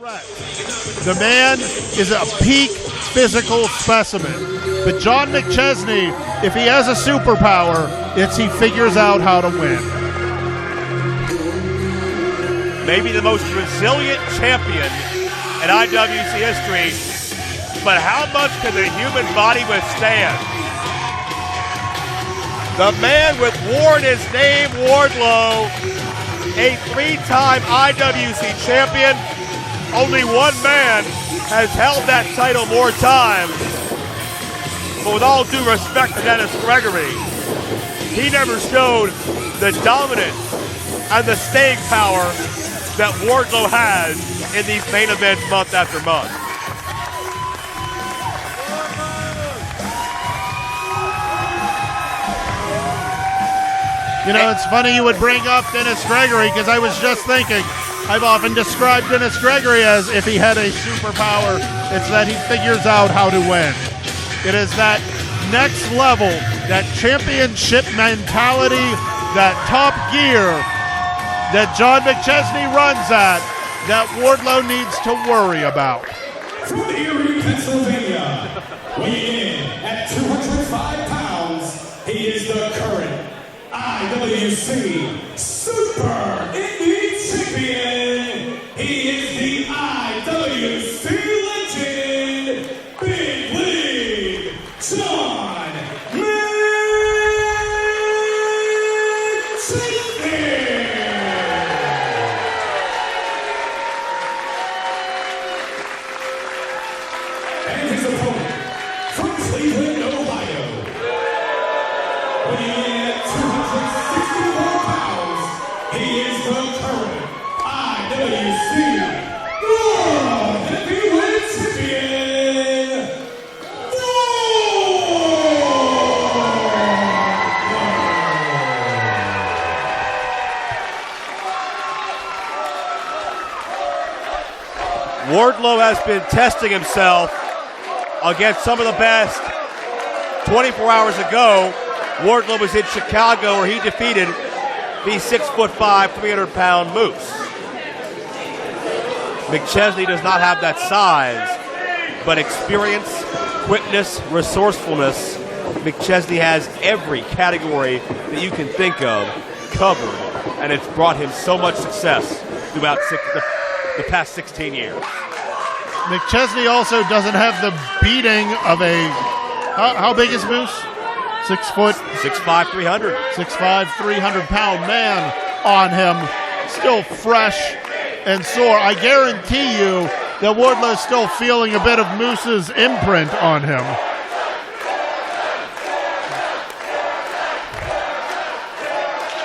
Correct. The man is a peak physical specimen. But John McChesney, if he has a superpower, it's he figures out how to win. Maybe the most resilient champion in IWC history, but how much can the human body withstand? The man with War in his name, Wardlow, a three-time IWC champion. Only one man has held that title more times. But with all due respect to Dennis Gregory, he never showed the dominance and the staying power that Wardlow has in these main events month after month. You know, it's funny you would bring up Dennis Gregory, because I was just thinking, I've often described Dennis Gregory as if he had a superpower, it's that he figures out how to win. It is that next level, that championship mentality, that top gear that John McChesney runs at, that Wardlow needs to worry about. From Erie, Pennsylvania, weighing in at 205 pounds, he is the current IWC Super Indy Champion. He is the IWC legend, Big League John McChesney. And his opponent from Cleveland, Ohio, weighing in at 264 pounds, he is the current IWC World Heavyweight Champion, Wardlow has been testing himself against some of the best. 24 hours ago, Wardlow was in Chicago where he defeated the 6'5", 300-pound Moose. McChesney does not have that size, but experience, quickness, resourcefulness. McChesney has every category that you can think of covered, and it's brought him so much success throughout the past 16 years. McChesney also doesn't have the beating of a, how big is Moose? 6 foot? 6'5", 300. 6'5", 300-pound man on him, still fresh and sore. I guarantee you that Wardlow's still feeling a bit of Moose's imprint on him.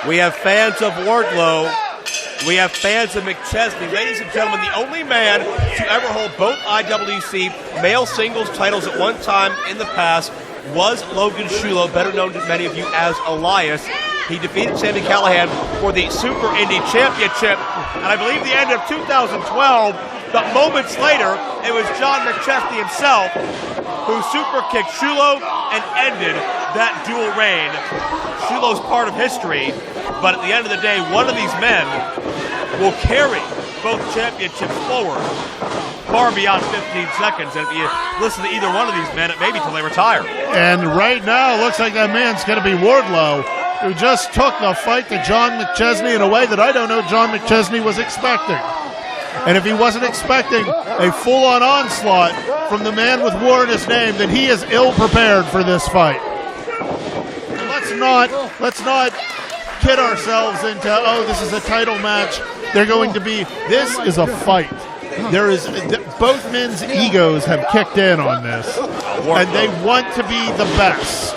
We have fans of Wardlow. We have fans of McChesney. Ladies and gentlemen, the only man to ever hold both IWC male singles titles at one time in the past was Logan Shulo, better known to many of you as Elias. He defeated Sami Callihan for the Super Indy Championship, and I believe the end of 2012, but moments later, it was John McChesney himself who super kicked Shulo and ended that dual reign. Shulo's part of history, but at the end of the day, one of these men will carry both championships forward far beyond 15 seconds. And if you listen to either one of these men, it may be till they retire. And right now, it looks like that man's going to be Wardlow, who just took the fight to John McChesney in a way that I don't know John McChesney was expecting. And if he wasn't expecting a full-on onslaught from the man with War in his name, then he is ill-prepared for this fight. Let's not kid ourselves into, oh, this is a title match. They're going to be, this is a fight. There is, both men's egos have kicked in on this, and they want to be the best.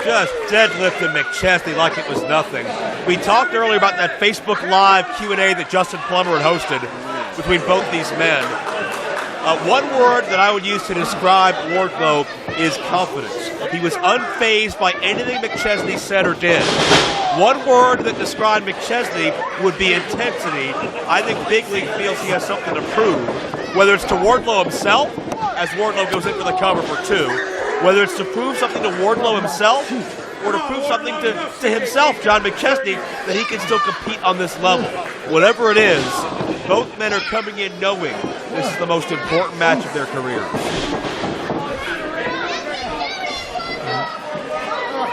Just deadlifting McChesney like it was nothing. We talked earlier about that Facebook Live Q&A that Justin Plummer had hosted between both these men. One word that I would use to describe Wardlow is confidence. He was unfazed by anything McChesney said or did. One word that described McChesney would be intensity. I think Big League feels he has something to prove, whether it's to Wardlow himself, as Wardlow goes in for the cover for 2, whether it's to prove something to Wardlow himself, or to prove something to himself, John McChesney, that he can still compete on this level. Whatever it is, Both men are coming in knowing this is the most important match of their careers.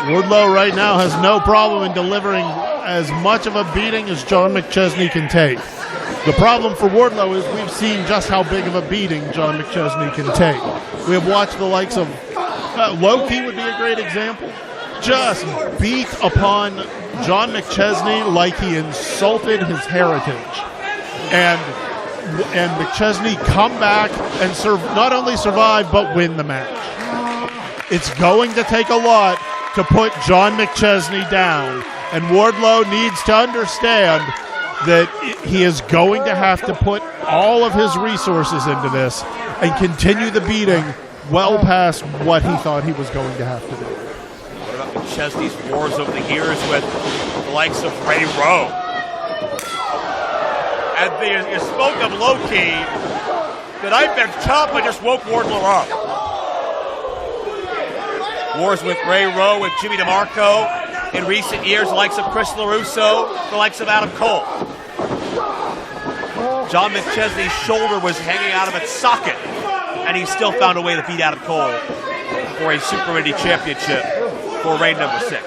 Wardlow right now has no problem in delivering as much of a beating as John McChesney can take. The problem for Wardlow is we've seen just how big of a beating John McChesney can take. We have watched the likes of Loki would be a great example. Just beat upon John McChesney like he insulted his heritage. And McChesney come back and not only survive, but win the match. It's going to take a lot to put John McChesney down. And Wardlow needs to understand that he is going to have to put all of his resources into this and continue the beating well past what he thought he was going to have to do. What about McChesney's wars over the years with the likes of Ray Rowe? And you spoke of Loki. The night that Ciampa just woke Wardlow up. Wars with Ray Rowe, with Jimmy DeMarco. In recent years, the likes of Chris LaRusso, the likes of Adam Cole. John McChesney's shoulder was hanging out of its socket, and he still found a way to beat Adam Cole for a Super Indy Championship for reign number 6.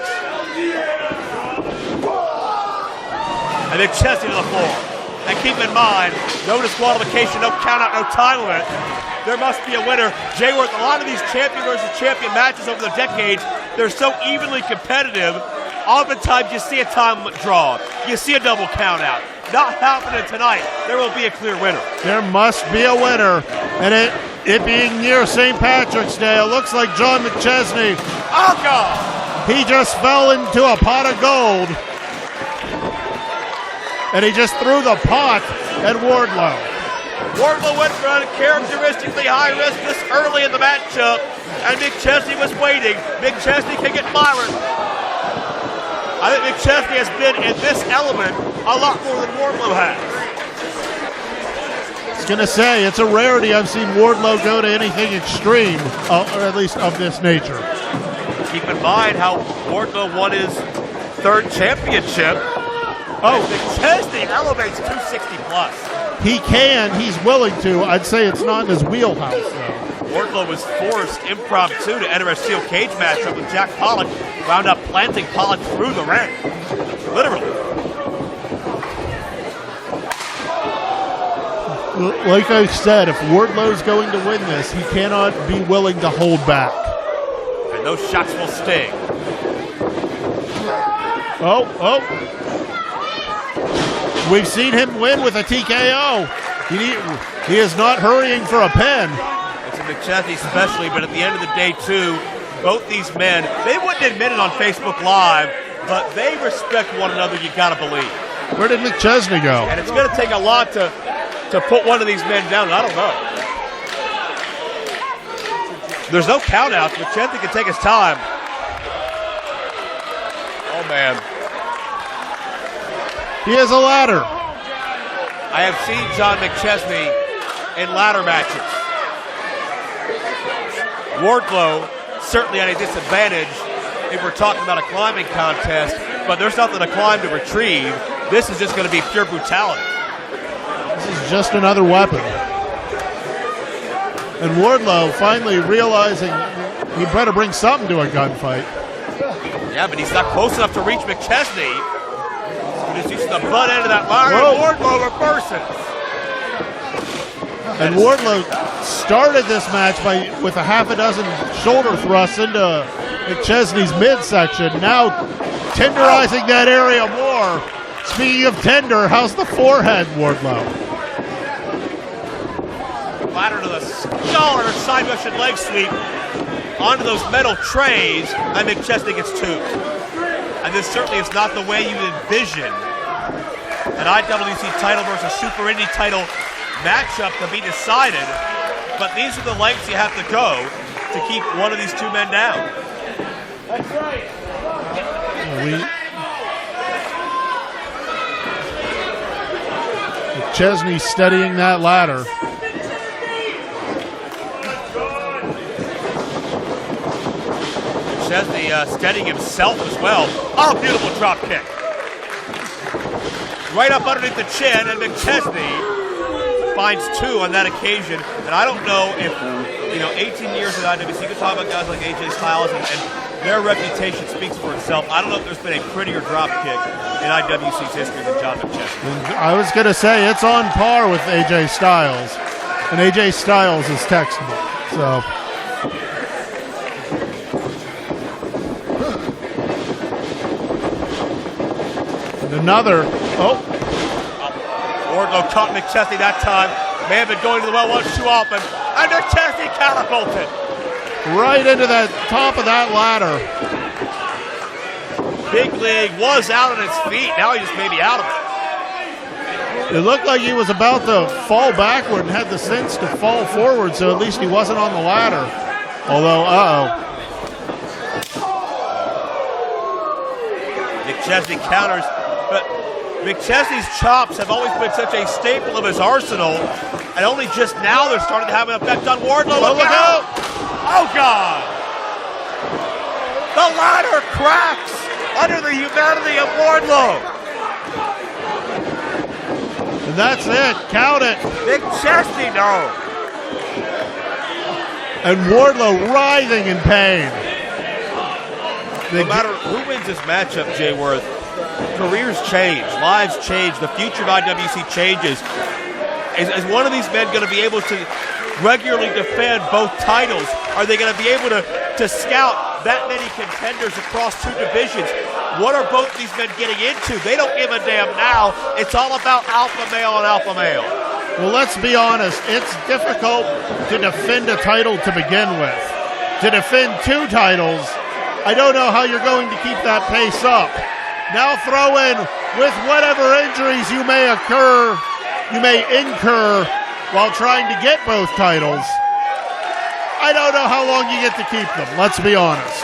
And McChesney to the floor. And keep in mind, no disqualification, no countout, no time limit. There must be a winner. Jay Worth, a lot of these champion versus champion matches over the decades, they're so evenly competitive. Oftentimes you see a time draw. You see a double count out. Not happening tonight. There will be a clear winner. There must be a winner. And it being near St. Patrick's Day, it looks like John McChesney. Oh, God! He just fell into a pot of gold. And he just threw the pot at Wardlow. Wardlow went for uncharacteristically high risk this early in the matchup, and McChesney was waiting. McChesney can get Byron. I think McChesney has been in this element a lot more than Wardlow has. I was going to say, it's a rarity I've seen Wardlow go to anything extreme, or at least of this nature. Keep in mind how Wardlow won his 3rd championship. Oh, McChesney elevates 260 plus. He can, he's willing to. I'd say it's not in his wheelhouse, though. Wardlow was forced impromptu to enter a steel cage matchup with Jack Pollock, wound up planting Pollock through the ring. Literally. Like I said, if Wardlow's going to win this, he cannot be willing to hold back. And those shots will sting. Oh. We've seen him win with a TKO. He is not hurrying for a pin. It's a McChesney especially, but at the end of the day, too, both these men, they wouldn't admit it on Facebook Live, but they respect one another, you gotta believe. Where did McChesney go? And it's gonna take a lot to put one of these men down, and I don't know. There's no count out. McChesney can take his time. Oh, man. He has a ladder. I have seen John McChesney in ladder matches. Wardlow certainly at a disadvantage if we're talking about a climbing contest, but there's nothing to climb to retrieve. This is just going to be pure brutality. This is just another weapon. And Wardlow finally realizing he better bring something to a gunfight. Yeah, but he's not close enough to reach McChesney. He's just using the butt end of that ladder. Wardlow reverses. And Wardlow started this match with a half a dozen shoulder thrusts into McChesney's midsection. Now tenderizing that area more. Speaking of tender, how's the forehead, Wardlow? Ladder to the skull and a side Russian leg sweep onto those metal trays, and McChesney gets 2. And this certainly is not the way you envision an IWC title versus Super Indy title matchup to be decided, but these are the lengths you have to go to keep one of these 2 men down. That's right. McChesney steadying that ladder. McChesney steadying himself as well. Oh, beautiful drop kick. Right up underneath the chin, and McChesney finds 2 on that occasion. And I don't know if, 18 years in IWC, you can talk about guys like AJ Styles and their reputation speaks for itself. I don't know if there's been a prettier drop kick in IWC's history than John McChesney. I was going to say, it's on par with AJ Styles. And AJ Styles is textbook. So... Another, Wardlow caught McChesney that time. May have been going to the well once too often. And McChesney catapulted. Right into the top of that ladder. Big League was out on his feet. Now he just may be out of it. It looked like he was about to fall backward and had the sense to fall forward, so at least he wasn't on the ladder. Although, McChesney counters. But McChesney's chops have always been such a staple of his arsenal, and only just now they're starting to have an effect on Wardlow. Look out! Oh, God! The ladder cracks under the humanity of Wardlow. And that's it. Count it. McChesney, no. And Wardlow writhing in pain. No matter who wins this matchup, Jay Worth, careers change, lives change, the future of IWC changes. Is one of these men going to be able to regularly defend both titles? Are they going to be able to scout that many contenders across 2 divisions? What are both these men getting into? They don't give a damn now. It's all about alpha male and alpha male. Well, let's be honest. It's difficult to defend a title to begin with. To defend 2 titles, I don't know how you're going to keep that pace up. Now throw in with whatever injuries you may incur while trying to get both titles. I don't know how long you get to keep them, let's be honest.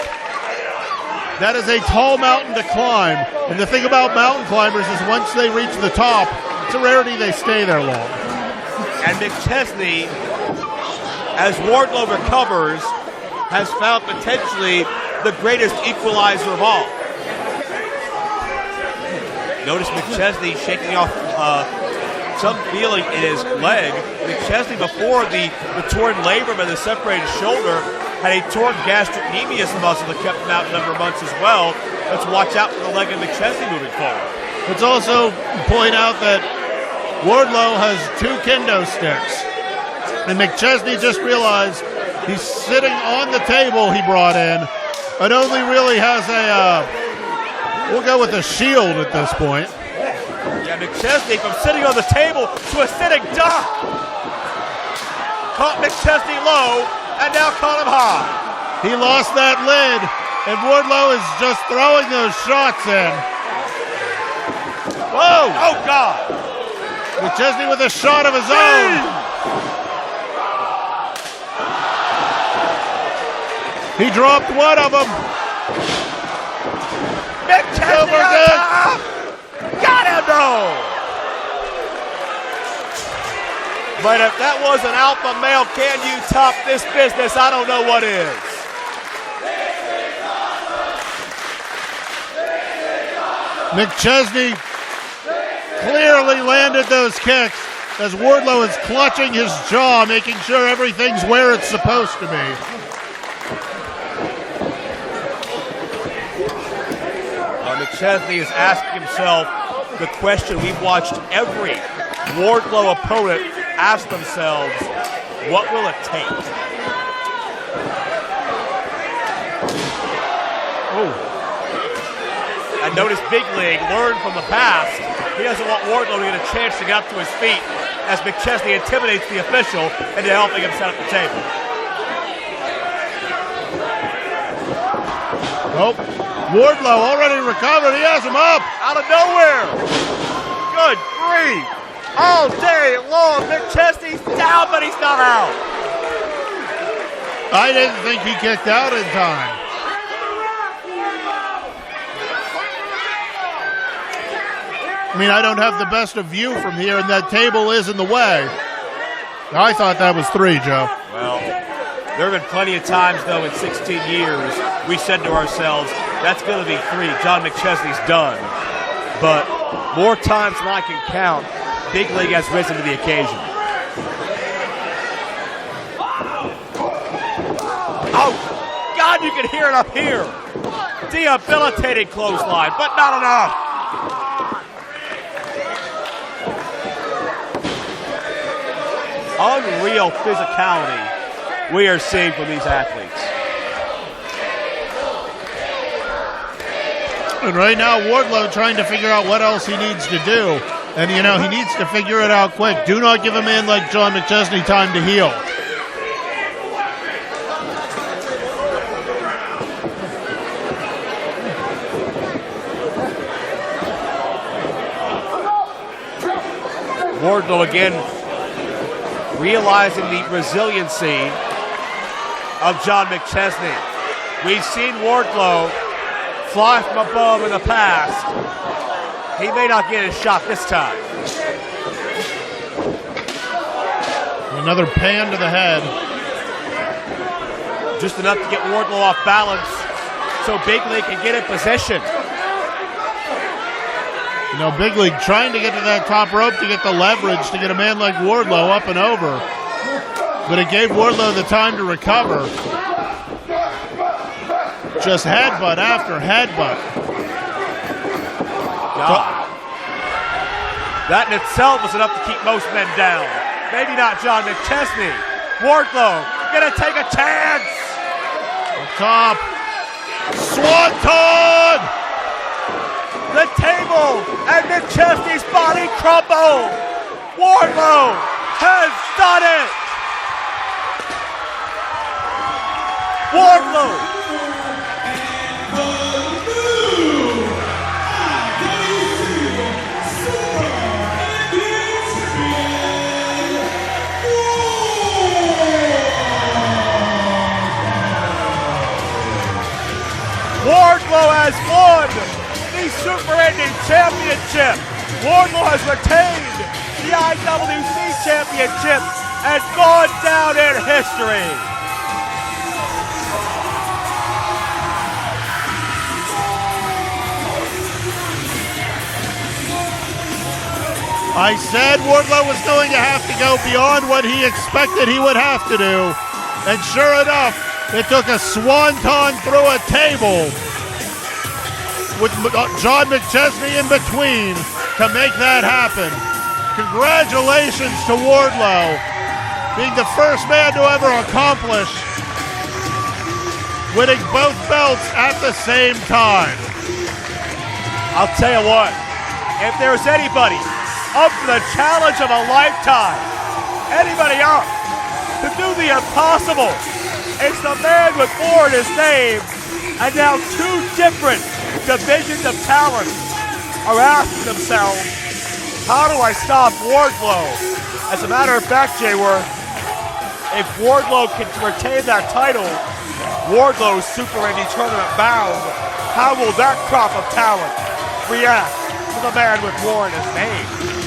That is a tall mountain to climb, and the thing about mountain climbers is once they reach the top, it's a rarity they stay there long. And McChesney, as Wardlow recovers, has found potentially the greatest equalizer of all. Notice McChesney shaking off some feeling in his leg. McChesney, before the torn labrum and the separated shoulder, had a torn gastrocnemius muscle that kept him out a number of months as well. Let's watch out for the leg of McChesney moving forward. Let's also point out that Wardlow has 2 kendo sticks. And McChesney just realized he's sitting on the table he brought in and only really has we'll go with a shield at this point. Yeah, McChesney from sitting on the table to a sitting duck. Caught McChesney low and now caught him high. He lost that lid and Wardlow is just throwing those shots in. Whoa! Oh, God! McChesney with a shot of his own. He dropped one of them. McChesney on top! Got him, though! But if that was an alpha male, can you top this business? I don't know what is. McChesney clearly landed those kicks as Wardlow is clutching his jaw, making sure everything's where it's supposed to be. McChesney is asking himself the question we've watched every Wardlow opponent ask themselves: what will it take? Oh. And notice Big League learned from the past. He doesn't want Wardlow to get a chance to get up to his feet as McChesney intimidates the official into helping him set up the table. Nope. Wardlow already recovered. He has him up. Out of nowhere. Good grief. All day long, McChesney's down, but he's not out. I didn't think he kicked out in time. I mean, I don't have the best of view from here, and that table is in the way. I thought that was 3, Joe. Well, there have been plenty of times, though, in 16 years, we said to ourselves, that's going to be 3. John McChesney's done. But more times than I can count, Big League has risen to the occasion. You can hear it up here. Debilitating clothesline, but not enough. Unreal physicality we are seeing from these athletes. And right now, Wardlow trying to figure out what else he needs to do. And, you know, he needs to figure it out quick. Do not give a man like John McChesney time to heal. Wardlow again realizing the resiliency of John McChesney. We've seen Wardlow fly from above in the past. He may not get his shot this time. Another pan to the head. Just enough to get Wardlow off balance so Big League can get in position. You know, Big League trying to get to that top rope to get the leverage to get a man like Wardlow up and over. But it gave Wardlow the time to recover. Just headbutt after headbutt. God. That in itself was enough to keep most men down. Maybe not John McChesney. Wardlow gonna take a chance. Up top. Swanton! The table and McChesney's body crumble. Wardlow has done it. Wardlow. Wardlow has won the Super Indy Championship. Wardlow has retained the IWC Championship and gone down in history. I said Wardlow was going to have to go beyond what he expected he would have to do. And sure enough, it took a swanton through a table with John McChesney in between to make that happen. Congratulations to Wardlow, being the first man to ever accomplish winning both belts at the same time. I'll tell you what, if there's anybody up for the challenge of a lifetime, anybody up to do the impossible, it's the man with more in his name, and now two different divisions of talent are asking themselves, how do I stop Wardlow? As a matter of fact, Jay Worth, if Wardlow can retain that title, Wardlow's Super Indy Tournament bound, how will that crop of talent react to the man with more in his name?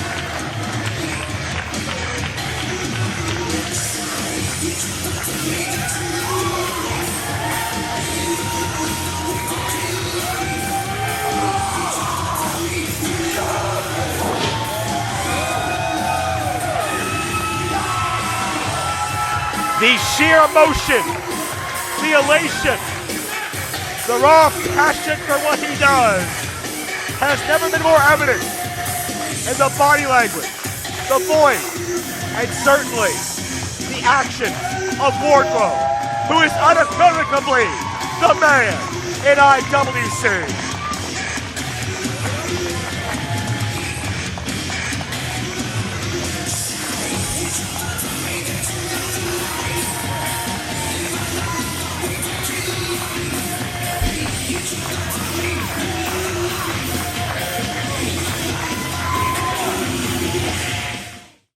The sheer emotion, the elation, the raw passion for what he does has never been more evident in the body language, the voice, and certainly the action of Wardlow, who is unequivocally the man in IWC.